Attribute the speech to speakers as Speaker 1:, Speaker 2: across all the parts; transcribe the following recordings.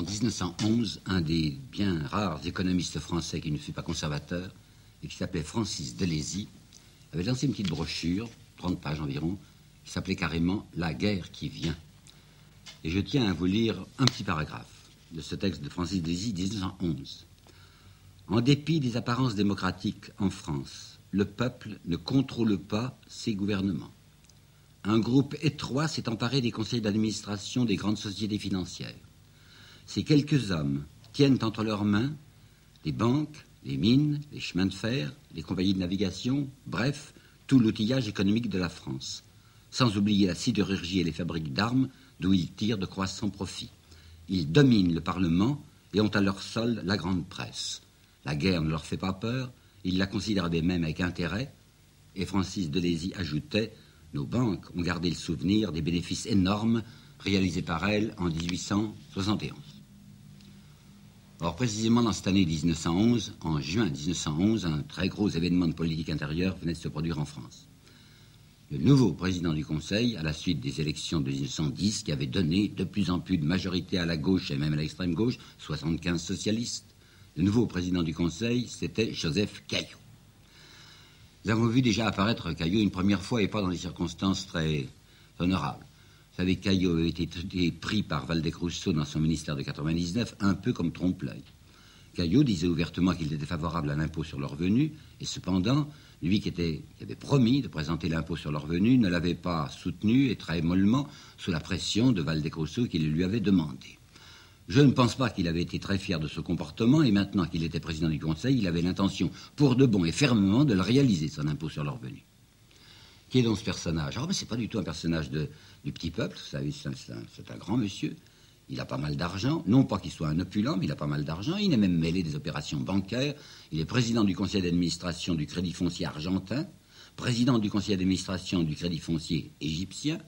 Speaker 1: 1911, un des bien rares économistes français qui ne fut pas conservateur et qui s'appelait Francis Delézy, avait lancé une petite brochure, 30 pages environ, qui s'appelait carrément « La guerre qui vient ». Et je tiens à vous lire un petit paragraphe de ce texte de Francis Delézy, 1911. « En dépit des apparences démocratiques en France, le peuple ne contrôle pas ses gouvernements. Un groupe étroit s'est emparé des conseils d'administration des grandes sociétés financières. Ces quelques hommes tiennent entre leurs mains les banques, les mines, les chemins de fer, les compagnies de navigation, bref, tout l'outillage économique de la France, sans oublier la sidérurgie et les fabriques d'armes d'où ils tirent de croissants profits. Ils dominent le Parlement et ont à leur solde la grande presse. La guerre ne leur fait pas peur, ils la considèrent même avec intérêt. Et Francis Delézy ajoutait « Nos banques ont gardé le souvenir des bénéfices énormes réalisés par elles en 1871. » Or, précisément dans cette année 1911, en juin 1911, un très gros événement de politique intérieure venait de se produire en France. Le nouveau président du Conseil, à la suite des élections de 1910, qui avait donné de plus en plus de majorité à la gauche et même à l'extrême gauche, 75 socialistes, le nouveau président du Conseil, c'était Joseph Caillaux. Nous avons vu déjà apparaître Caillaux une première fois et pas dans des circonstances très honorables. Vous savez, Caillaux avait été pris par Waldeck-Rousseau dans son ministère de 99, un peu comme trompe-l'œil. Caillaux disait ouvertement qu'il était favorable à l'impôt sur le revenu, et cependant, lui qui avait promis de présenter l'impôt sur le revenu ne l'avait pas soutenu, et très mollement, sous la pression de Waldeck-Rousseau qui le lui avait demandé. Je ne pense pas qu'il avait été très fier de ce comportement, et maintenant qu'il était président du Conseil, il avait l'intention, pour de bon et fermement, de le réaliser, son impôt sur le revenu. Qui est donc ce personnage? Alors, c'est pas du tout un personnage du petit peuple, vous savez, c'est un grand monsieur. Il a pas mal d'argent, non pas qu'il soit un opulent, mais il a pas mal d'argent. Il est même mêlé des opérations bancaires. Il est président du conseil d'administration du Crédit foncier argentin, président du conseil d'administration du Crédit foncier égyptien.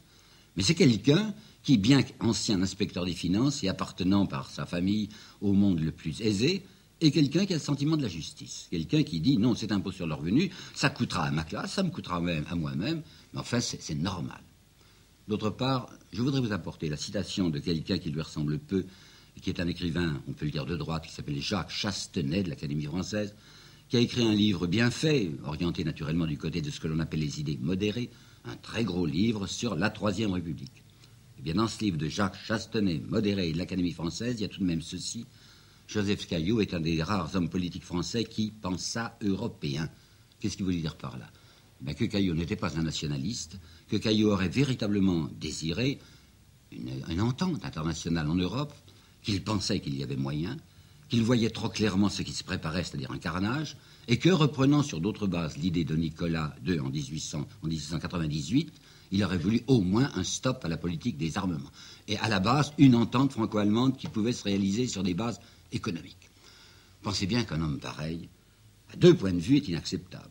Speaker 1: Mais c'est quelqu'un qui, bien qu'ancien inspecteur des finances et appartenant par sa famille au monde le plus aisé, est quelqu'un qui a le sentiment de la justice. Quelqu'un qui dit, non, cet impôt sur le revenu, ça coûtera à ma classe, ça me coûtera même à moi-même, mais enfin, c'est normal. D'autre part, je voudrais vous apporter la citation de quelqu'un qui lui ressemble peu, qui est un écrivain, on peut le dire de droite, qui s'appelle Jacques Chastenay de l'Académie française, qui a écrit un livre bien fait, orienté naturellement du côté de ce que l'on appelle les idées modérées, un très gros livre sur la Troisième République. Eh bien, dans ce livre de Jacques Chastenay, modéré de l'Académie française, il y a tout de même ceci. Joseph Caillaux est un des rares hommes politiques français qui pensa européen. Qu'est-ce qu'il voulait dire par là? Ben, que Caillaux n'était pas un nationaliste, que Caillaux aurait véritablement désiré une entente internationale en Europe, qu'il pensait qu'il y avait moyen, qu'il voyait trop clairement ce qui se préparait, c'est-à-dire un carnage, et que, reprenant sur d'autres bases l'idée de Nicolas II en 1898, il aurait voulu au moins un stop à la politique des armements. Et à la base, une entente franco-allemande qui pouvait se réaliser sur des bases économiques. Pensez bien qu'un homme pareil, à deux points de vue, est inacceptable.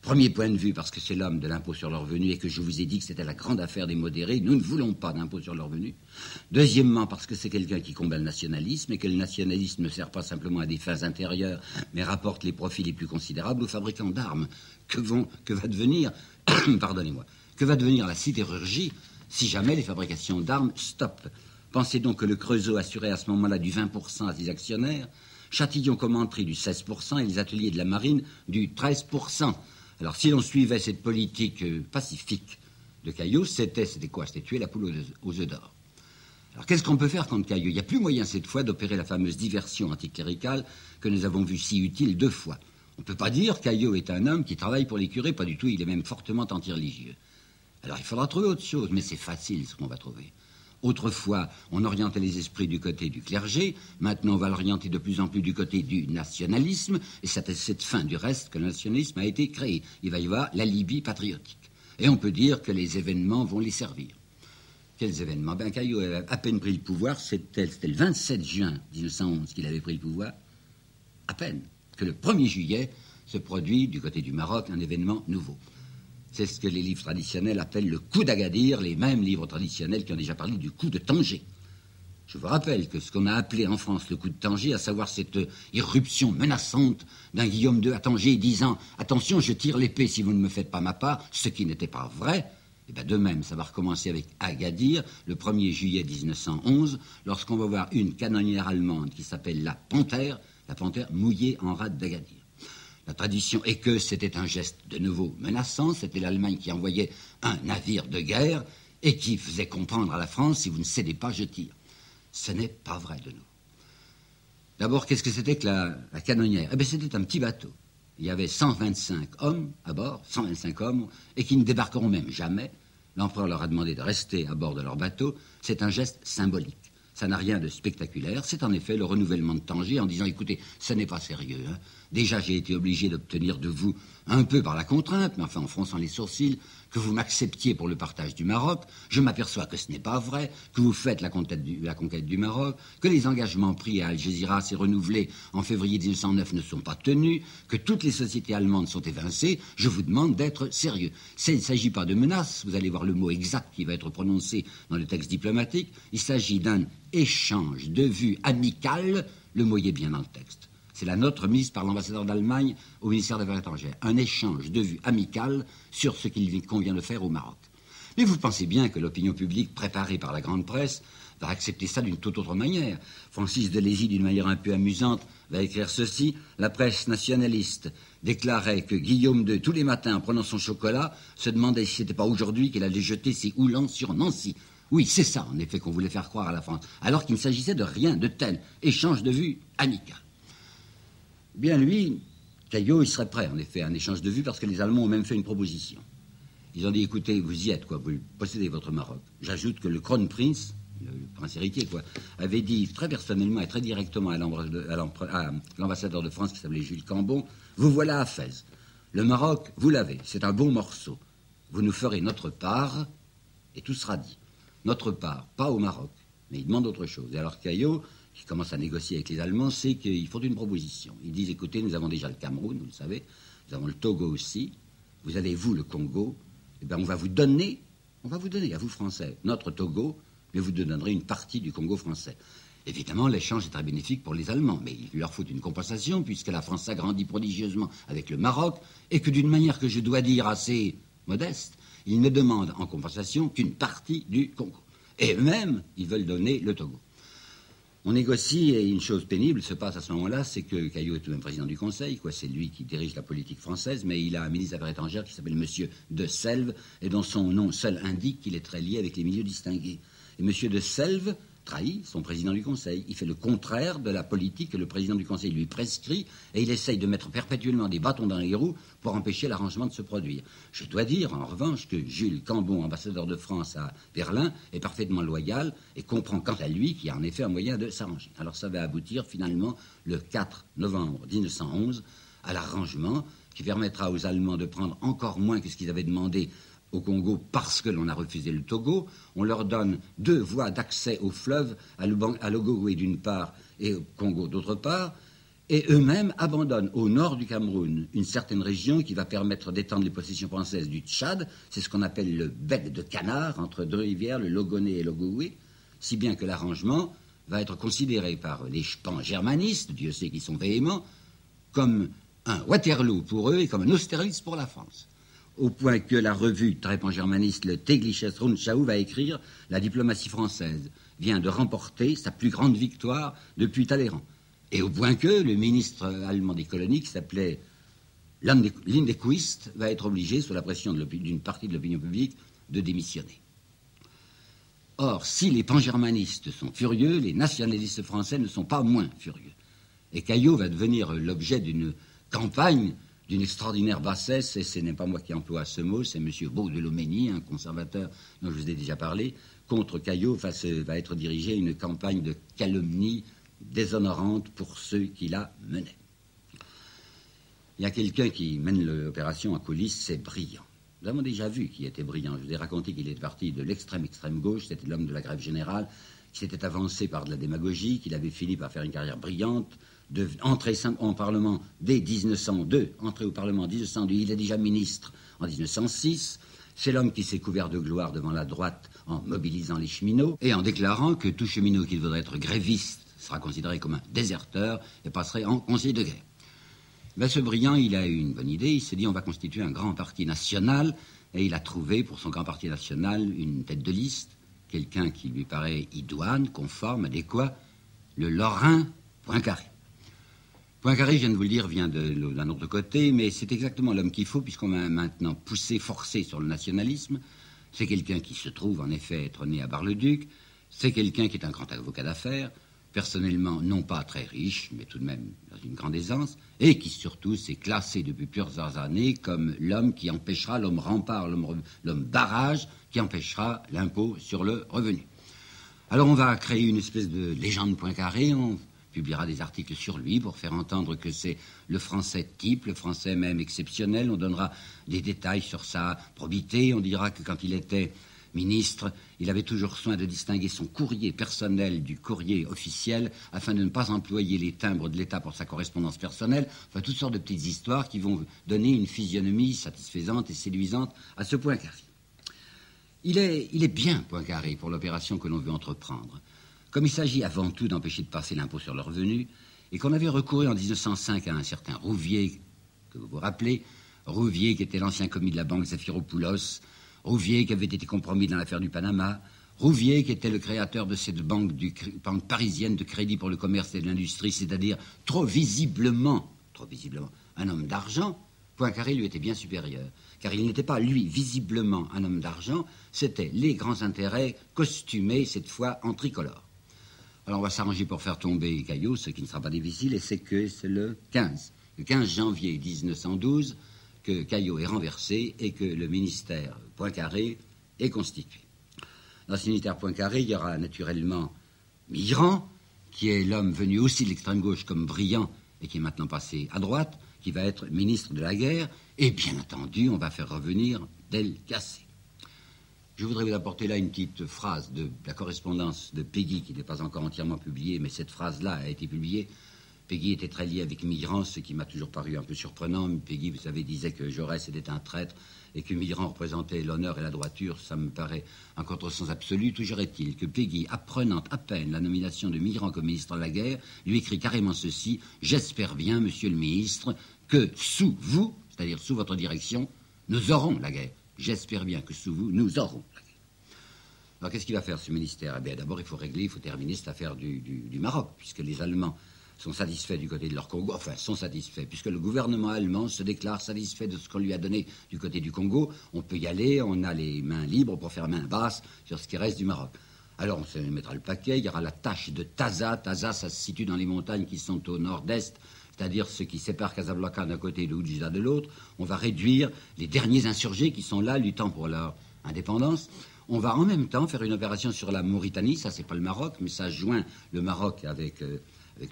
Speaker 1: Premier point de vue, parce que c'est l'homme de l'impôt sur le revenu et que je vous ai dit que c'était la grande affaire des modérés. Nous ne voulons pas d'impôt sur le revenu. Deuxièmement, parce que c'est quelqu'un qui combat le nationalisme et que le nationalisme ne sert pas simplement à des fins intérieures, mais rapporte les profits les plus considérables aux fabricants d'armes. Que va devenir, pardonnez-moi, que va devenir la sidérurgie si jamais les fabrications d'armes stoppent? Pensez donc que le Creusot assurait à ce moment-là du 20% à ses actionnaires, Châtillon-Commentry du 16% et les ateliers de la marine du 13%. Alors, si l'on suivait cette politique pacifique de Caillaux, c'était quoi? C'était tuer la poule aux œufs d'or. Alors, qu'est-ce qu'on peut faire contre Caillaux? Il n'y a plus moyen, cette fois, d'opérer la fameuse diversion anticléricale que nous avons vue si utile deux fois. On ne peut pas dire que Caillaux est un homme qui travaille pour les curés, pas du tout, il est même fortement anti-religieux. Alors, il faudra trouver autre chose, mais c'est facile ce qu'on va trouver. Autrefois, on orientait les esprits du côté du clergé. Maintenant, on va l'orienter de plus en plus du côté du nationalisme. Et c'est à cette fin, du reste, que le nationalisme a été créé. Il va y avoir la Libye patriotique. Et on peut dire que les événements vont les servir. Quels événements? Ben, Caillaux a à peine pris le pouvoir. C'était le 27 juin 1911 qu'il avait pris le pouvoir. À peine. Que le 1er juillet se produit, du côté du Maroc, un événement nouveau. C'est ce que les livres traditionnels appellent le coup d'Agadir, les mêmes livres traditionnels qui ont déjà parlé du coup de Tanger. Je vous rappelle que ce qu'on a appelé en France le coup de Tanger, à savoir cette irruption menaçante d'un Guillaume II à Tanger disant « Attention, je tire l'épée si vous ne me faites pas ma part », ce qui n'était pas vrai, Et bien de même, ça va recommencer avec Agadir, le 1er juillet 1911, lorsqu'on va voir une canonnière allemande qui s'appelle la Panthère mouillée en rade d'Agadir. La tradition est que c'était un geste de nouveau menaçant, c'était l'Allemagne qui envoyait un navire de guerre et qui faisait comprendre à la France, si vous ne cédez pas, je tire. Ce n'est pas vrai de nous. D'abord, qu'est-ce que c'était que la canonnière? Eh bien, c'était un petit bateau. Il y avait 125 hommes à bord, 125 hommes, et qui ne débarqueront même jamais. L'empereur leur a demandé de rester à bord de leur bateau. C'est un geste symbolique. Ça n'a rien de spectaculaire. C'est en effet le renouvellement de Tanger en disant, écoutez, ce n'est pas sérieux. Hein. Déjà, j'ai été obligé d'obtenir de vous, un peu par la contrainte, mais enfin en fronçant les sourcils, que vous m'acceptiez pour le partage du Maroc. Je m'aperçois que ce n'est pas vrai, que vous faites la conquête du Maroc, que les engagements pris à Algésiras et renouvelés en février 1909 ne sont pas tenus, que toutes les sociétés allemandes sont évincées. Je vous demande d'être sérieux. Il ne s'agit pas de menace, vous allez voir le mot exact qui va être prononcé dans le texte diplomatique. Il s'agit d'un échange de vues amical, le mot y est bien dans le texte. C'est la note remise par l'ambassadeur d'Allemagne au ministère des Affaires étrangères. Un échange de vues amical sur ce qu'il convient de faire au Maroc. Mais vous pensez bien que l'opinion publique préparée par la grande presse va accepter ça d'une toute autre manière. Francis Delézy, d'une manière un peu amusante, va écrire ceci. La presse nationaliste déclarait que Guillaume II, tous les matins, en prenant son chocolat, se demandait si ce n'était pas aujourd'hui qu'il allait jeter ses houlans sur Nancy. Oui, c'est ça, en effet, qu'on voulait faire croire à la France, alors qu'il ne s'agissait de rien de tel. Échange de vues amical. Bien lui, Caillot, il serait prêt, en effet, à un échange de vues, parce que les Allemands ont même fait une proposition. Ils ont dit, écoutez, vous y êtes, quoi, vous possédez votre Maroc. J'ajoute que le Kronprinz, le prince héritier, quoi, avait dit très personnellement et très directement à l'ambassadeur de France, qui s'appelait Jules Cambon, vous voilà à Fès. Le Maroc, vous l'avez, c'est un bon morceau. Vous nous ferez notre part, et tout sera dit. Notre part, pas au Maroc, mais il demande autre chose. Et alors Caillot, qui commence à négocier avec les Allemands, c'est qu'ils font une proposition. Ils disent, écoutez, nous avons déjà le Cameroun, vous le savez, nous avons le Togo aussi, vous avez, vous, le Congo, eh bien, on va vous donner, à vous Français, notre Togo, mais vous donnerez une partie du Congo français. Évidemment, l'échange est très bénéfique pour les Allemands, mais il leur faut une compensation, puisque la France s'agrandit prodigieusement avec le Maroc, et que d'une manière que je dois dire assez modeste, ils ne demandent en compensation qu'une partie du Congo. Et eux-mêmes, ils veulent donner le Togo. On négocie, et une chose pénible se passe à ce moment-là, c'est que Caillot est tout de même président du Conseil, quoi, c'est lui qui dirige la politique française, mais il a un ministre des Affaires étrangères qui s'appelle M. de Selve, et dont son nom seul indique qu'il est très lié avec les milieux distingués. Et M. de Selve trahit son président du Conseil. Il fait le contraire de la politique que le président du Conseil lui prescrit, et il essaye de mettre perpétuellement des bâtons dans les roues pour empêcher l'arrangement de se produire. Je dois dire, en revanche, que Jules Cambon, ambassadeur de France à Berlin, est parfaitement loyal et comprend quant à lui qu'il y a en effet un moyen de s'arranger. Alors ça va aboutir finalement, le 4 novembre 1911, à l'arrangement qui permettra aux Allemands de prendre encore moins que ce qu'ils avaient demandé au Congo parce que l'on a refusé le Togo. On leur donne 2 voies d'accès au fleuve, à l'Ogooué d'une part et au Congo d'autre part, et eux-mêmes abandonnent au nord du Cameroun une certaine région qui va permettre d'étendre les possessions françaises du Tchad. C'est ce qu'on appelle le bec de canard entre 2 rivières, le Logoné et l'Ogooué, si bien que l'arrangement va être considéré par les pan-germanistes, Dieu sait qu'ils sont véhéments, comme un Waterloo pour eux et comme un Austerlitz pour la France. Au point que la revue très pan-germaniste, le Tägliches Rundschau, va écrire « La diplomatie française vient de remporter sa plus grande victoire depuis Talleyrand ». Et au point que le ministre allemand des colonies, qui s'appelait Lindequist, va être obligé, sous la pression d'une partie de l'opinion publique, de démissionner. Or, si les pan-germanistes sont furieux, les nationalistes français ne sont pas moins furieux. Et Caillot va devenir l'objet d'une campagne d'une extraordinaire bassesse, et ce n'est pas moi qui emploie ce mot, c'est M. Beau de Loménie, un conservateur dont je vous ai déjà parlé. Contre Caillot va être dirigée une campagne de calomnie déshonorante pour ceux qui la menaient. Il y a quelqu'un qui mène l'opération en coulisses, c'est Briand. Nous avons déjà vu qui était Briand. Je vous ai raconté qu'il est parti de l'extrême gauche, c'était l'homme de la grève générale, qui s'était avancé par de la démagogie, qu'il avait fini par faire une carrière brillante, entrer en Parlement dès 1902, entré au Parlement en 1902, il est déjà ministre en 1906. C'est l'homme qui s'est couvert de gloire devant la droite en mobilisant les cheminots et en déclarant que tout cheminot qui voudrait être gréviste sera considéré comme un déserteur et passerait en conseiller de guerre. Ben, ce Briand, il a eu une bonne idée. Il s'est dit on va constituer un grand parti national. Et il a trouvé pour son grand parti national une tête de liste, quelqu'un qui lui paraît idoine, conforme, adéquat, le Lorrain Poincaré. Poincaré, je viens de vous le dire, vient d'un autre côté, mais c'est exactement l'homme qu'il faut puisqu'on va maintenant pousser, forcer sur le nationalisme. C'est quelqu'un qui se trouve en effet être né à Bar-le-Duc. C'est quelqu'un qui est un grand avocat d'affaires. Personnellement, non pas très riche, mais tout de même dans une grande aisance, et qui surtout s'est classé depuis plusieurs années comme l'homme qui empêchera, l'homme rempart, l'homme barrage, qui empêchera l'impôt sur le revenu. Alors on va créer une espèce de légende Poincaré, on publiera des articles sur lui pour faire entendre que c'est le français type, le français même exceptionnel, on donnera des détails sur sa probité, on dira que quand il était ministre, il avait toujours soin de distinguer son courrier personnel du courrier officiel afin de ne pas employer les timbres de l'État pour sa correspondance personnelle. Enfin, toutes sortes de petites histoires qui vont donner une physionomie satisfaisante et séduisante à ce Poincaré. Il est bien Poincaré pour l'opération que l'on veut entreprendre. Comme il s'agit avant tout d'empêcher de passer l'impôt sur le revenu, et qu'on avait recouru en 1905 à un certain Rouvier, que vous vous rappelez, Rouvier qui était l'ancien commis de la banque Zafiropoulos, Rouvier qui avait été compromis dans l'affaire du Panama, Rouvier qui était le créateur de cette banque parisienne de crédit pour le commerce et l'industrie, c'est-à-dire trop visiblement un homme d'argent. Poincaré lui était bien supérieur, car il n'était pas, lui, visiblement un homme d'argent, c'était les grands intérêts costumés, cette fois en tricolore. Alors on va s'arranger pour faire tomber Caillaux, ce qui ne sera pas difficile, et c'est que c'est le 15 janvier 1912, que Caillaux est renversé et que le ministère Poincaré est constitué. Dans ce ministère Poincaré, il y aura naturellement Mitterrand, qui est l'homme venu aussi de l'extrême gauche comme Briand et qui est maintenant passé à droite, qui va être ministre de la guerre, et bien entendu, on va faire revenir Delcassé. Je voudrais vous apporter là une petite phrase de la correspondance de Péguy, qui n'est pas encore entièrement publiée, mais cette phrase-là a été publiée. Péguy était très lié avec Mitterrand, ce qui m'a toujours paru un peu surprenant. Péguy, vous savez, disait que Jaurès était un traître et que Mitterrand représentait l'honneur et la droiture. Ça me paraît un contresens absolu. Toujours est-il que Péguy, apprenant à peine la nomination de Mitterrand comme ministre de la guerre, lui écrit carrément ceci: « J'espère bien, monsieur le ministre, que sous vous, c'est-à-dire sous votre direction, nous aurons la guerre. J'espère bien que sous vous, nous aurons la guerre. » Alors qu'est-ce qu'il va faire ce ministère? Eh bien, d'abord, il faut terminer cette affaire du Maroc, puisque les Allemands sont satisfaits du côté de leur Congo, enfin sont satisfaits, puisque le gouvernement allemand se déclare satisfait de ce qu'on lui a donné du côté du Congo. On peut y aller, on a les mains libres pour faire main basse sur ce qui reste du Maroc. Alors on se mettra le paquet, il y aura la tâche de Taza. Taza, ça se situe dans les montagnes qui sont au nord-est, c'est-à-dire ce qui sépare Casablanca d'un côté et le Oujda de l'autre. On va réduire les derniers insurgés qui sont là, luttant pour leur indépendance. On va en même temps faire une opération sur la Mauritanie, ça c'est pas le Maroc, mais ça joint le Maroc avec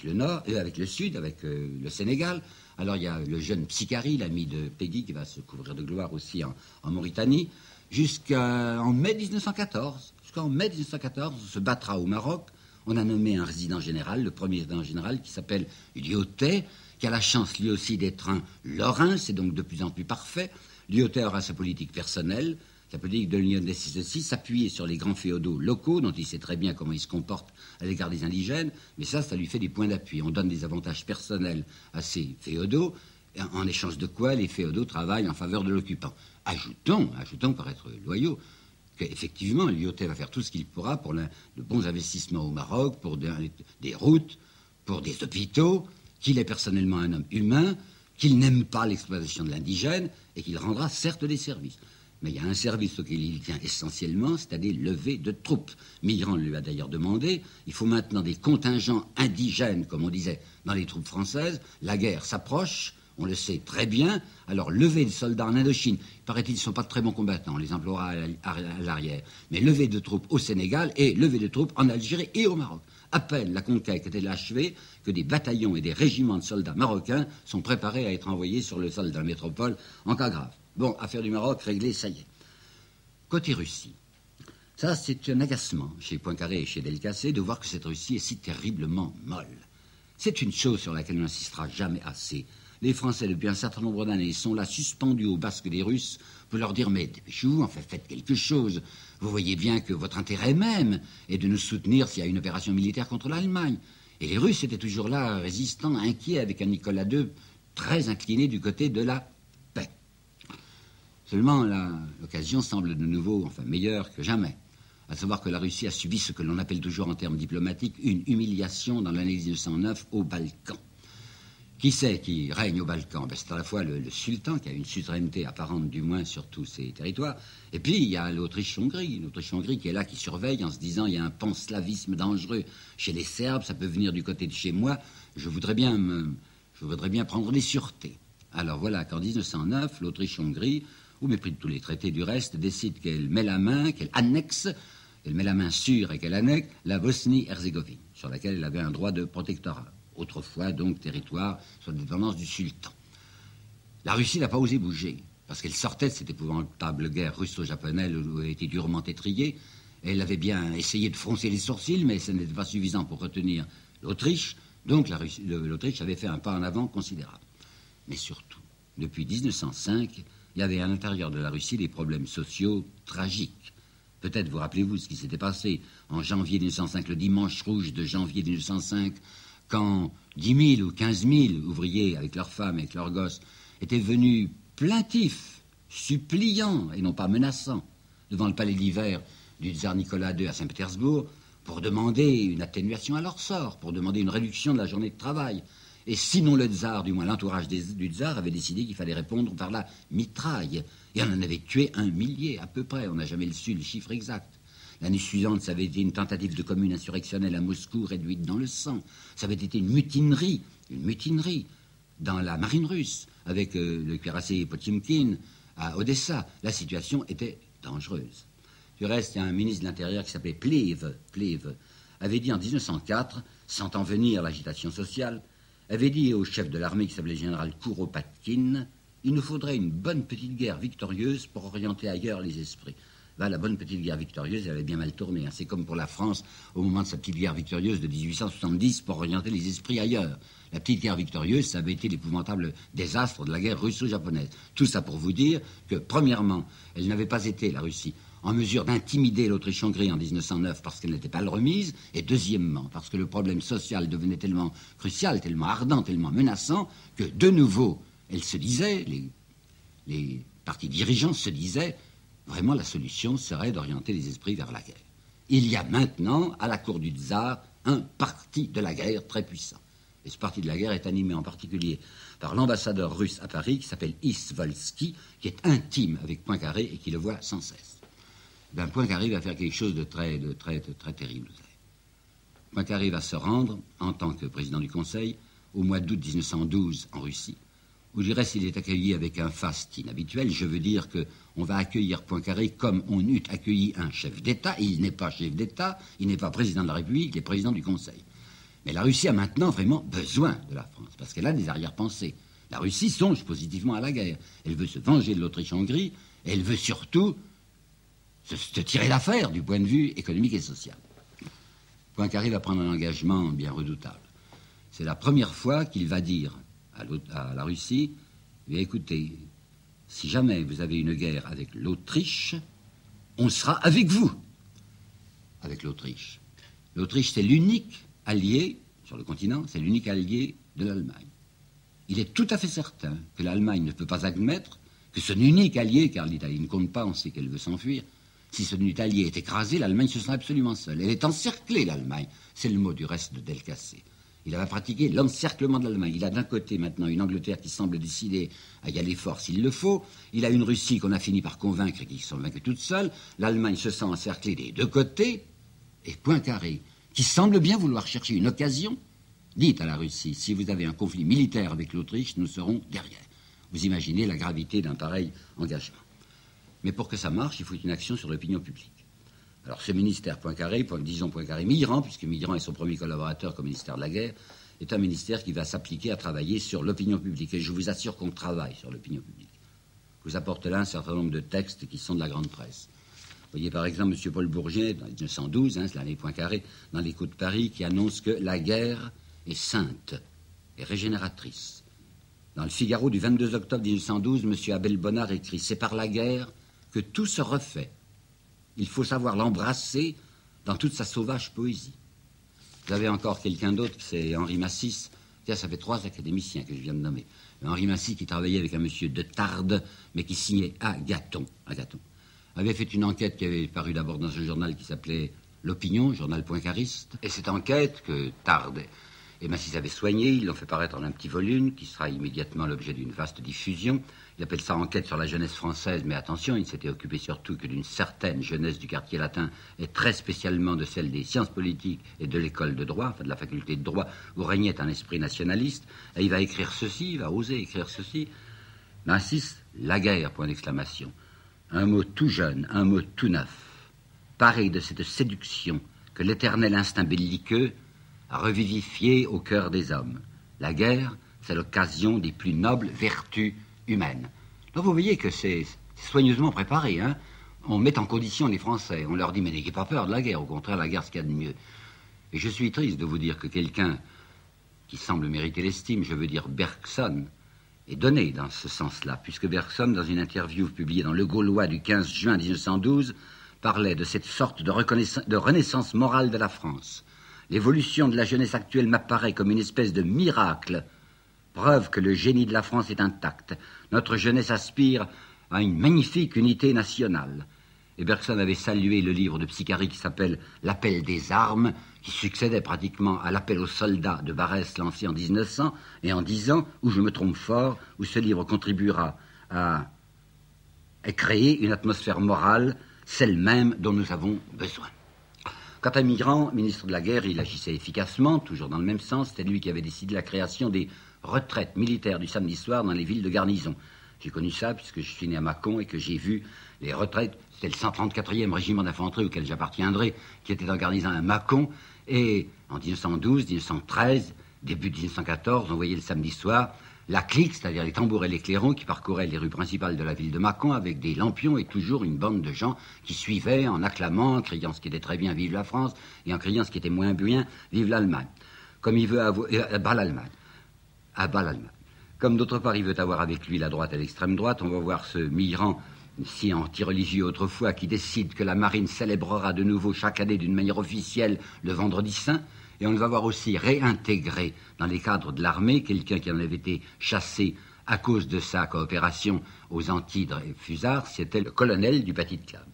Speaker 1: le nord, avec le sud, avec le Sénégal. Alors il y a le jeune Psicari, l'ami de Péguy, qui va se couvrir de gloire aussi en Mauritanie, jusqu'en mai 1914. Jusqu'en mai 1914, on se battra au Maroc. On a nommé un résident général, le premier résident général, qui s'appelle Lyautey, qui a la chance lui aussi d'être un Lorrain, c'est donc de plus en plus parfait. Lyautey aura sa politique personnelle. La politique de l'Union des aussi s'appuyer sur les grands féodaux locaux, dont il sait très bien comment ils se comportent à l'égard des indigènes, mais ça lui fait des points d'appui. On donne des avantages personnels à ces féodaux, en échange de quoi les féodaux travaillent en faveur de l'occupant. Ajoutons, pour être loyaux, qu'effectivement, Lyautey va faire tout ce qu'il pourra pour de bons investissements au Maroc, pour des routes, pour des hôpitaux, qu'il est personnellement un homme humain, qu'il n'aime pas l'exploitation de l'indigène, et qu'il rendra certes des services. Mais il y a un service auquel il tient essentiellement, c'est-à-dire lever de troupes. Mitterrand lui a d'ailleurs demandé, il faut maintenant des contingents indigènes, comme on disait, dans les troupes françaises. La guerre s'approche, on le sait très bien. Alors lever des soldats en Indochine, paraît-il, ils ne sont pas de très bons combattants, on les emploiera à l'arrière. Mais lever de troupes au Sénégal et lever de troupes en Algérie et au Maroc. À peine la conquête était achevée que des bataillons et des régiments de soldats marocains sont préparés à être envoyés sur le sol de la métropole en cas grave. Bon, affaire du Maroc réglée, ça y est. Côté Russie, ça c'est un agacement chez Poincaré et chez Delcassé de voir que cette Russie est si terriblement molle. C'est une chose sur laquelle on n'insistera jamais assez. Les Français, depuis un certain nombre d'années, sont là suspendus au basque des Russes pour leur dire « Mais dépêchez-vous, enfin faites quelque chose. Vous voyez bien que votre intérêt même est de nous soutenir s'il y a une opération militaire contre l'Allemagne. » Et les Russes étaient toujours là, résistants, inquiets, avec un Nicolas II très incliné du côté de la paix. Seulement, l'occasion semble de nouveau, enfin meilleure que jamais, à savoir que la Russie a subi ce que l'on appelle toujours en termes diplomatiques une humiliation dans l'année 1909 aux Balkans. Qui c'est qui règne aux Balkans? C'est à la fois le sultan, qui a une suzeraineté apparente du moins sur tous ces territoires, et puis il y a l'Autriche-Hongrie qui est là, qui surveille en se disant il y a un panslavisme dangereux chez les Serbes, ça peut venir du côté de chez moi, je voudrais bien prendre des sûretés. Alors voilà qu'en 1909, l'Autriche-Hongrie, au mépris de tous les traités du reste, décide qu'elle met la main, qu'elle annexe, elle met la main sûre et qu'elle annexe la Bosnie-Herzégovine, sur laquelle elle avait un droit de protectorat. Autrefois, donc, territoire sous la dépendance du sultan. La Russie n'a pas osé bouger, parce qu'elle sortait de cette épouvantable guerre russo-japonaise où elle était durement étrillée. Elle avait bien essayé de froncer les sourcils, mais ce n'était pas suffisant pour retenir l'Autriche. Donc l'Autriche avait fait un pas en avant considérable. Mais surtout, depuis 1905, il y avait à l'intérieur de la Russie des problèmes sociaux tragiques. Peut-être vous rappelez-vous ce qui s'était passé en janvier 1905, le dimanche rouge de janvier 1905, quand 10 000 ou 15 000 ouvriers, avec leurs femmes, avec leurs gosses, étaient venus plaintifs, suppliants et non pas menaçants, devant le palais d'hiver du tsar Nicolas II à Saint-Pétersbourg, pour demander une atténuation à leur sort, pour demander une réduction de la journée de travail. Et sinon le tsar, du moins l'entourage du tsar, avait décidé qu'il fallait répondre par la mitraille. Et on en avait tué 1 millier à peu près, on n'a jamais su le chiffre exact. L'année suivante, ça avait été une tentative de commune insurrectionnelle à Moscou, réduite dans le sang. Ça avait été une mutinerie dans la marine russe, avec le cuirassé Potemkin à Odessa. La situation était dangereuse. Du reste, il y a un ministre de l'Intérieur qui s'appelait Pliv, avait dit en 1904, sentant venir l'agitation sociale, avait dit au chef de l'armée qui s'appelait général Kouropatkin, il nous faudrait une bonne petite guerre victorieuse pour orienter ailleurs les esprits. La bonne petite guerre victorieuse, elle avait bien mal tourné. C'est comme pour la France au moment de sa petite guerre victorieuse de 1870 pour orienter les esprits ailleurs. La petite guerre victorieuse, ça avait été l'épouvantable désastre de la guerre russo-japonaise. Tout ça pour vous dire que, premièrement, elle n'avait pas été, la Russie, en mesure d'intimider l'Autriche-Hongrie en 1909 parce qu'elle n'était pas le remise, et deuxièmement, parce que le problème social devenait tellement crucial, tellement ardent, tellement menaçant, que de nouveau, elle se disait, les partis dirigeants se disaient, vraiment, la solution serait d'orienter les esprits vers la guerre. Il y a maintenant, à la cour du tsar, un parti de la guerre très puissant. Et ce parti de la guerre est animé en particulier par l'ambassadeur russe à Paris, qui s'appelle Isvolsky, qui est intime avec Poincaré et qui le voit sans cesse. Poincaré va faire quelque chose de très terrible. Poincaré va se rendre, en tant que président du Conseil, au mois d'août 1912 en Russie, où du reste il est accueilli avec un faste inhabituel. Je veux dire qu'on va accueillir Poincaré comme on eût accueilli un chef d'État. Il n'est pas chef d'État, il n'est pas président de la République, il est président du Conseil. Mais la Russie a maintenant vraiment besoin de la France, parce qu'elle a des arrière-pensées. La Russie songe positivement à la guerre. Elle veut se venger de l'Autriche-Hongrie, et elle veut surtout se tirer d'affaire du point de vue économique et social. Poincaré va prendre un engagement bien redoutable. C'est la première fois qu'il va dire à la Russie, écoutez, si jamais vous avez une guerre avec l'Autriche, on sera avec vous. Avec l'Autriche. L'Autriche, c'est l'unique allié, sur le continent, c'est l'unique allié de l'Allemagne. Il est tout à fait certain que l'Allemagne ne peut pas admettre que son unique allié, car l'Italie ne compte pas, on sait qu'elle veut s'enfuir, si son unique allié est écrasé, l'Allemagne se sent absolument seule. Elle est encerclée, l'Allemagne. C'est le mot du reste de Delcassé. Il va pratiquer l'encerclement de l'Allemagne. Il a d'un côté maintenant une Angleterre qui semble décidée à y aller fort s'il le faut. Il a une Russie qu'on a fini par convaincre et qui se vainque toute seule. L'Allemagne se sent encerclée des deux côtés. Et Poincaré, qui semble bien vouloir chercher une occasion, dit à la Russie, si vous avez un conflit militaire avec l'Autriche, nous serons derrière. Vous imaginez la gravité d'un pareil engagement. Mais pour que ça marche, il faut une action sur l'opinion publique. Alors ce ministère Poincaré, disons Poincaré-Mitterrand, puisque Mitterrand est son premier collaborateur comme ministère de la guerre, est un ministère qui va s'appliquer à travailler sur l'opinion publique. Et je vous assure qu'on travaille sur l'opinion publique. Je vous apporte là un certain nombre de textes qui sont de la grande presse. Vous voyez par exemple M. Paul Bourget, en 1912, c'est l'année Poincaré, dans l'Écho de Paris, qui annonce que la guerre est sainte et régénératrice. Dans le Figaro du 22 octobre 1912, M. Abel Bonnard écrit « C'est par la guerre que tout se refait. Il faut savoir l'embrasser dans toute sa sauvage poésie. » Vous avez encore quelqu'un d'autre, c'est Henri Massis. Tiens, ça fait 3 académiciens que je viens de nommer. Henri Massy, qui travaillait avec un monsieur de Tarbes, mais qui signait Agathon, avait fait une enquête qui avait paru d'abord dans un journal qui s'appelait L'Opinion, journal poincariste. Et cette enquête que Tarbes et Massy avaient soignée, ils l'ont fait paraître en un petit volume qui sera immédiatement l'objet d'une vaste diffusion. Il appelle ça enquête sur la jeunesse française, mais attention, il ne s'était occupé surtout que d'une certaine jeunesse du quartier latin et très spécialement de celle des sciences politiques et de l'école de droit, enfin de la faculté de droit, où régnait un esprit nationaliste. Et il va écrire ceci, il va oser écrire ceci. Massy, la guerre, point d'exclamation. Un mot tout jeune, un mot tout neuf, paré de cette séduction que l'éternel instinct belliqueux a revivifié au cœur des hommes. La guerre, c'est l'occasion des plus nobles vertus humaines. Donc vous voyez que c'est soigneusement préparé, hein. On met en condition les Français, on leur dit mais n'ayez pas peur de la guerre, au contraire la guerre c'est ce qu'il y a de mieux. Et je suis triste de vous dire que quelqu'un qui semble mériter l'estime, je veux dire Bergson, est donné dans ce sens-là, puisque Bergson, dans une interview publiée dans Le Gaulois du 15 juin 1912, parlait de cette sorte de renaissance morale de la France. L'évolution de la jeunesse actuelle m'apparaît comme une espèce de miracle, preuve que le génie de la France est intact. Notre jeunesse aspire à une magnifique unité nationale. Et Bergson avait salué le livre de Psychari qui s'appelle « L'appel des armes », qui succédait pratiquement à l'appel aux soldats de Barès lancé en 1900, et en disant, où je me trompe fort, où ce livre contribuera à créer une atmosphère morale, celle même dont nous avons besoin. Quant à Mitterrand, ministre de la guerre, il agissait efficacement, toujours dans le même sens. C'était lui qui avait décidé la création des retraites militaires du samedi soir dans les villes de garnison. J'ai connu ça puisque je suis né à Mâcon et que j'ai vu les retraites. C'était le 134e régiment d'infanterie auquel j'appartiendrai, qui était en garnison à Mâcon. Et en 1912, 1913, début 1914, on voyait le samedi soir la clique, c'est-à-dire les tambours et les clairons qui parcouraient les rues principales de la ville de Mâcon avec des lampions et toujours une bande de gens qui suivaient en acclamant, en criant ce qui était très bien, vive la France, et en criant ce qui était moins bien, vive l'Allemagne. Comme il veut avoir... bas l'Allemagne. À bas l'Allemagne. Comme d'autre part il veut avoir avec lui la droite et l'extrême droite, on va voir ce Mitterrand, si anti-religieux autrefois, qui décide que la marine célébrera de nouveau chaque année d'une manière officielle le vendredi saint. Et on va voir aussi réintégrer dans les cadres de l'armée quelqu'un qui en avait été chassé à cause de sa coopération aux Antilles-Fusards, c'était le colonel du Petit Club.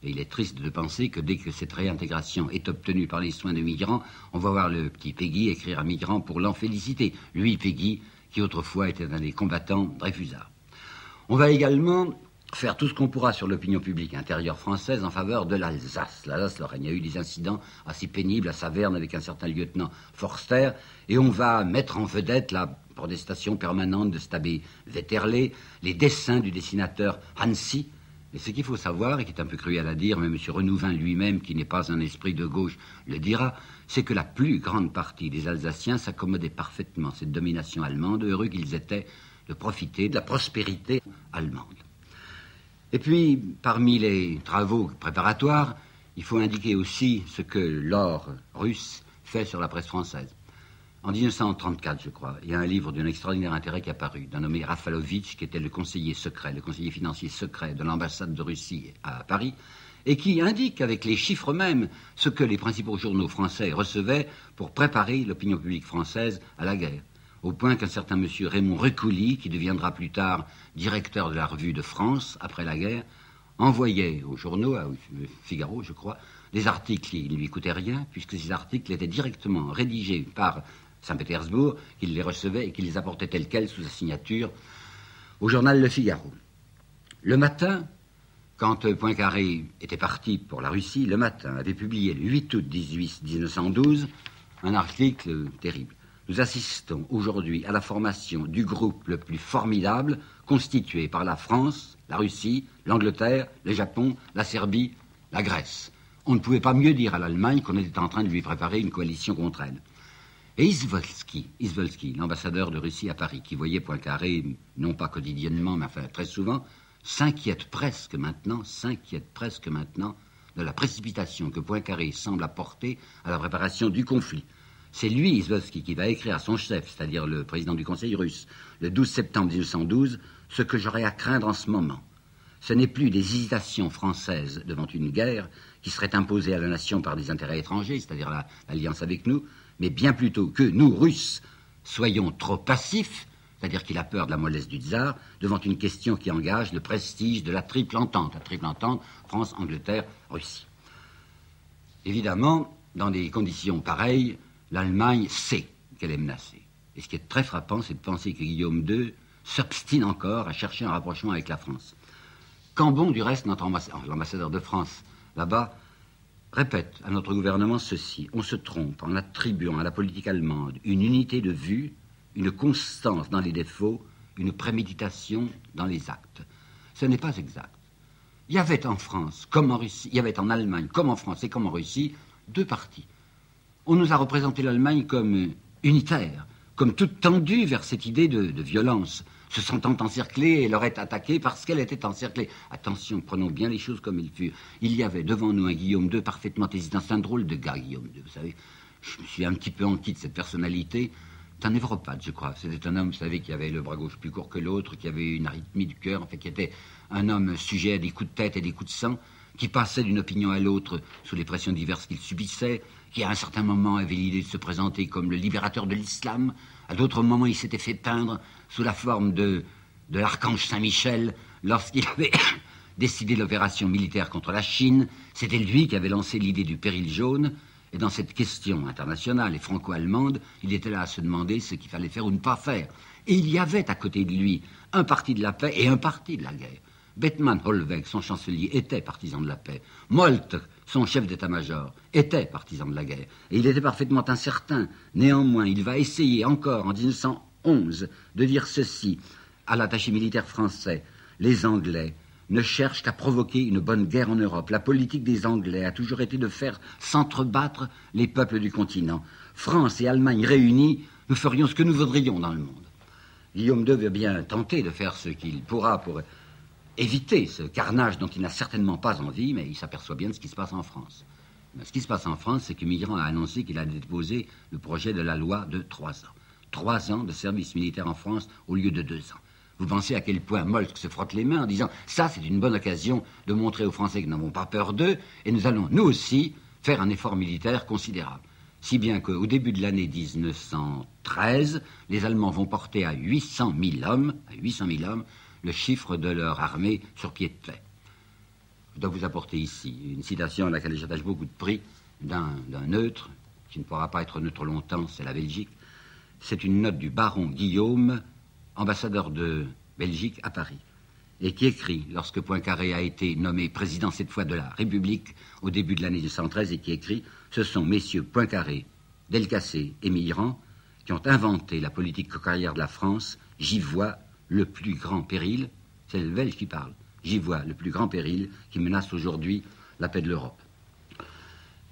Speaker 1: Et il est triste de penser que dès que cette réintégration est obtenue par les soins de Mitterrand, on va voir le petit Péguy écrire à Mitterrand pour l'en féliciter. Lui, Péguy, qui autrefois était un des combattants Dreyfusards. On va également faire tout ce qu'on pourra sur l'opinion publique intérieure française en faveur de l'Alsace. L'Alsace-Lorraine, il y a eu des incidents assez pénibles à Saverne avec un certain lieutenant Forster, et on va mettre en vedette la protestation permanente de Stabé Vetterlé, les dessins du dessinateur Hansi. Et ce qu'il faut savoir, et qui est un peu cruel à dire, mais M. Renouvin lui-même, qui n'est pas un esprit de gauche, le dira, c'est que la plus grande partie des Alsaciens s'accommodaient parfaitement cette domination allemande, heureux qu'ils étaient de profiter de la prospérité allemande. Et puis, parmi les travaux préparatoires, il faut indiquer aussi ce que l'or russe fait sur la presse française. En 1934, je crois, il y a un livre d'un extraordinaire intérêt qui est apparu, d'un nommé Rafalovitch, qui était le conseiller secret, le conseiller financier secret de l'ambassade de Russie à Paris, et qui indique avec les chiffres mêmes ce que les principaux journaux français recevaient pour préparer l'opinion publique française à la guerre. Au point qu'un certain monsieur Raymond Recouli, qui deviendra plus tard directeur de la Revue de France après la guerre, envoyait aux journaux, à Figaro je crois, des articles qui ne lui coûtaient rien, puisque ces articles étaient directement rédigés par Saint-Pétersbourg, qu'il les recevait et qu'il les apportait tels quels sous sa signature au journal Le Figaro. Le matin, quand Poincaré était parti pour la Russie, le matin avait publié le 8 août 1912 un article terrible. Nous assistons aujourd'hui à la formation du groupe le plus formidable constitué par la France, la Russie, l'Angleterre, le Japon, la Serbie, la Grèce. On ne pouvait pas mieux dire à l'Allemagne qu'on était en train de lui préparer une coalition contre elle. Et Izvolsky, l'ambassadeur de Russie à Paris, qui voyait Poincaré, non pas quotidiennement, mais enfin très souvent, s'inquiète presque maintenant de la précipitation que Poincaré semble apporter à la préparation du conflit. C'est lui, Izvolsky, qui va écrire à son chef, c'est-à-dire le président du Conseil russe, le 12 septembre 1912, ce que j'aurais à craindre en ce moment. Ce n'est plus des hésitations françaises devant une guerre qui serait imposée à la nation par des intérêts étrangers, c'est-à-dire l'alliance avec nous, mais bien plutôt que nous, Russes, soyons trop passifs, c'est-à-dire qu'il a peur de la mollesse du tsar, devant une question qui engage le prestige de la triple entente. La triple entente, France, Angleterre, Russie. Évidemment, dans des conditions pareilles, l'Allemagne sait qu'elle est menacée. Et ce qui est très frappant, c'est de penser que Guillaume II s'obstine encore à chercher un rapprochement avec la France. Cambon, du reste, l'ambassadeur de France là-bas, répète à notre gouvernement ceci: on se trompe en attribuant à la politique allemande une unité de vue, une constance dans les défauts, une préméditation dans les actes. Ce n'est pas exact. Il y avait en France, comme en Russie, il y avait en Allemagne, comme en France et comme en Russie, deux partis. On nous a représenté l'Allemagne comme unitaire, comme toute tendue vers cette idée de violence, se sentant encerclée et leur est attaquée parce qu'elle était encerclée. Attention, prenons bien les choses comme elles furent. Il y avait devant nous un Guillaume II parfaitement hésitant. C'est un drôle de gars, Guillaume II, vous savez. Je me suis un petit peu enquis de cette personnalité. C'est un névropathe, je crois. C'était un homme, vous savez, qui avait le bras gauche plus court que l'autre, qui avait une arythmie du cœur, en fait, qui était un homme sujet à des coups de tête et des coups de sang, qui passait d'une opinion à l'autre sous les pressions diverses qu'il subissait, qui à un certain moment avait l'idée de se présenter comme le libérateur de l'islam. À d'autres moments, il s'était fait peindre sous la forme de l'archange Saint-Michel lorsqu'il avait décidé l'opération militaire contre la Chine. C'était lui qui avait lancé l'idée du péril jaune. Et dans cette question internationale et franco-allemande, il était là à se demander ce qu'il fallait faire ou ne pas faire. Et il y avait à côté de lui un parti de la paix et un parti de la guerre. Bethmann Hollweg, son chancelier, était partisan de la paix. Moltke, son chef d'état-major, était partisan de la guerre. Et il était parfaitement incertain. Néanmoins, il va essayer encore, en 1911, de dire ceci à l'attaché militaire français: les Anglais ne cherchent qu'à provoquer une bonne guerre en Europe. La politique des Anglais a toujours été de faire s'entrebattre les peuples du continent. France et Allemagne réunies, nous ferions ce que nous voudrions dans le monde. Guillaume II veut bien tenter de faire ce qu'il pourra pour éviter ce carnage dont il n'a certainement pas envie, mais il s'aperçoit bien de ce qui se passe en France. Mais ce qui se passe en France, c'est que Mitterrand a annoncé qu'il a déposé le projet de la loi de 3 ans. 3 ans de service militaire en France au lieu de 2 ans. Vous pensez à quel point Moltke se frotte les mains en disant « ça, c'est une bonne occasion de montrer aux Français que nous n'avons pas peur d'eux et nous allons, nous aussi, faire un effort militaire considérable. » Si bien qu'au début de l'année 1913, les Allemands vont porter à 800 000 hommes, le chiffre de leur armée sur pied de paix. Je dois vous apporter ici une citation à laquelle j'attache beaucoup de prix d'un neutre, qui ne pourra pas être neutre longtemps, c'est la Belgique. C'est une note du baron Guillaume, ambassadeur de Belgique à Paris, et qui écrit, lorsque Poincaré a été nommé président cette fois de la République au début de l'année 1913, et qui écrit: ce sont messieurs Poincaré, Delcassé et Mitterrand qui ont inventé la politique cocarrière de la France. J'y vois le plus grand péril, c'est le Belge qui parle, j'y vois le plus grand péril qui menace aujourd'hui la paix de l'Europe.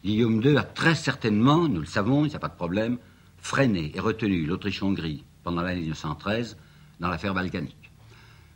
Speaker 1: Guillaume II a très certainement, nous le savons, il n'y a pas de problème, freiné et retenu l'Autriche-Hongrie pendant l'année 1913 dans l'affaire balkanique.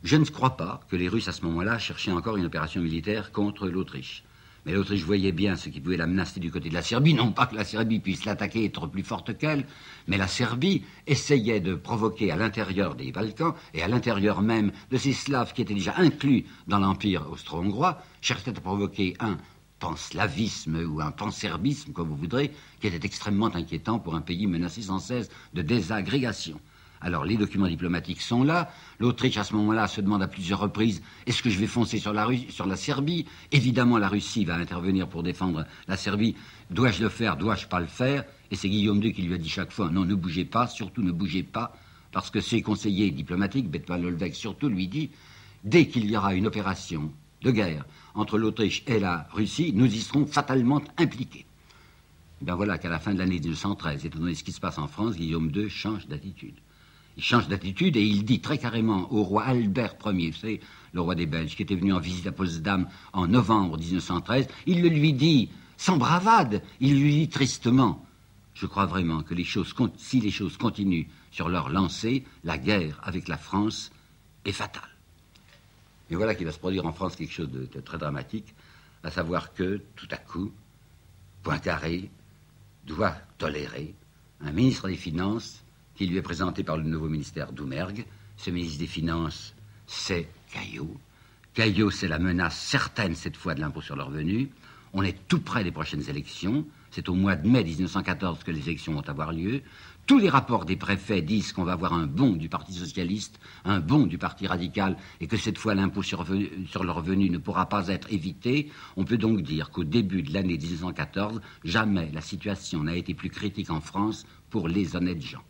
Speaker 1: Je ne crois pas que les Russes à ce moment-là cherchaient encore une opération militaire contre l'Autriche. Mais l'Autriche voyait bien ce qui pouvait la menacer du côté de la Serbie. Non pas que la Serbie puisse l'attaquer et être plus forte qu'elle, mais la Serbie essayait de provoquer à l'intérieur des Balkans et à l'intérieur même de ces Slaves qui étaient déjà inclus dans l'empire austro-hongrois, cherchait à provoquer un panslavisme ou un panserbisme, comme vous voudrez, qui était extrêmement inquiétant pour un pays menacé sans cesse de désagrégation. Alors, les documents diplomatiques sont là. L'Autriche, à ce moment-là, se demande à plusieurs reprises: est-ce que je vais foncer sur la Serbie? Évidemment, la Russie va intervenir pour défendre la Serbie. Dois-je le faire? Dois-je pas le faire? Et c'est Guillaume II qui lui a dit chaque fois: non, ne bougez pas, surtout ne bougez pas, parce que ses conseillers diplomatiques, Bethmann Hollweg surtout, lui dit: dès qu'il y aura une opération de guerre entre l'Autriche et la Russie, nous y serons fatalement impliqués. Et bien voilà qu'à la fin de l'année 1913, étant donné ce qui se passe en France, Guillaume II change d'attitude. Il change d'attitude et il dit très carrément au roi Albert Ier, vous savez, le roi des Belges, qui était venu en visite à Potsdam en novembre 1913, il le lui dit sans bravade, il lui dit tristement: je crois vraiment que si les choses continuent sur leur lancée, la guerre avec la France est fatale. Et voilà qu'il va se produire en France quelque chose de très dramatique, à savoir que, tout à coup, Poincaré doit tolérer un ministre des Finances qui lui est présenté par le nouveau ministère Doumergue. Ce ministre des Finances, c'est Caillaux. Caillaux, c'est la menace certaine, cette fois, de l'impôt sur le revenu. On est tout près des prochaines élections. C'est au mois de mai 1914 que les élections vont avoir lieu. Tous les rapports des préfets disent qu'on va avoir un bond du Parti socialiste, un bond du Parti radical, et que cette fois l'impôt sur le revenu ne pourra pas être évité. On peut donc dire qu'au début de l'année 1914, jamais la situation n'a été plus critique en France pour les honnêtes gens.